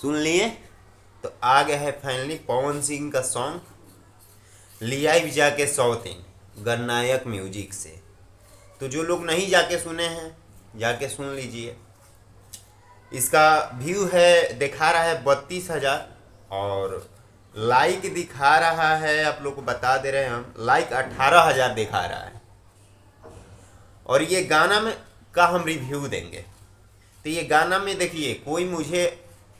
सुन लिए। तो आ गया है फाइनली पवन सिंह का सॉन्ग लिया जाके 103 गणनायक म्यूजिक से। तो जो लोग नहीं जाके सुने हैं जाके सुन लीजिए। इसका व्यू है दिखा रहा है 32,000 और लाइक दिखा रहा है, आप लोग को बता दे रहे हैं हम, लाइक 18,000 दिखा रहा है। और ये गाना में का हम रिव्यू देंगे। तो ये गाना में देखिए कोई मुझे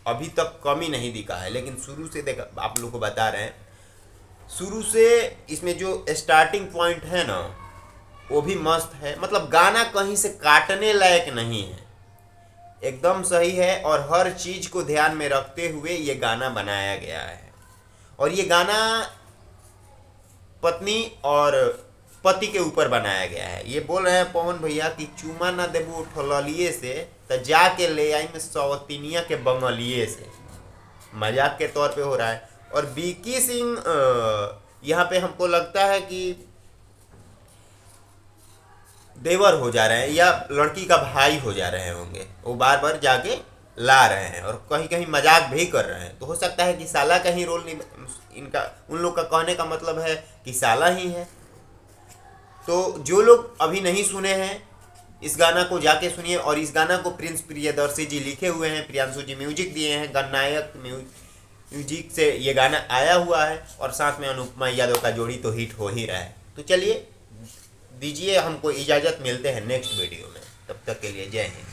अभी तक कमी नहीं दिखा है, लेकिन शुरू से देखा आप लोग को बता रहे हैं, शुरू से इसमें जो स्टार्टिंग पॉइंट है ना वो भी मस्त है। मतलब गाना कहीं से काटने लायक नहीं है, एकदम सही है और हर चीज को ध्यान में रखते हुए ये गाना बनाया गया है। और ये गाना पत्नी और पति के ऊपर बनाया गया है। ये बोल रहे हैं पवन भैया कि चुमा ना देबू ठललिए से तो जाके ले आई में सौतीनिया के बंगलिए से, मजाक के तौर पे हो रहा है। और बीकी सिंह यहाँ पे हमको लगता है कि देवर हो जा रहे हैं या लड़की का भाई हो जा रहे होंगे। वो बार बार जाके ला रहे हैं और कहीं कहीं मजाक भी कर रहे हैं। तो हो सकता है कि साला का ही रोल इनका, उन लोग का कहने का मतलब है कि साला ही है। तो जो लोग अभी नहीं सुने हैं इस गाना को जाके सुनिए। और इस गाना को प्रिंस प्रियदर्शी जी लिखे हुए हैं, प्रियांशु जी म्यूजिक दिए हैं, गणनायक म्यूजिक से ये गाना आया हुआ है। और साथ में अनुपमा यादव का जोड़ी तो हिट हो ही रहा है। तो चलिए दीजिए हमको इजाज़त, मिलते हैं नेक्स्ट वीडियो में, तब तक के लिए जय हिंद।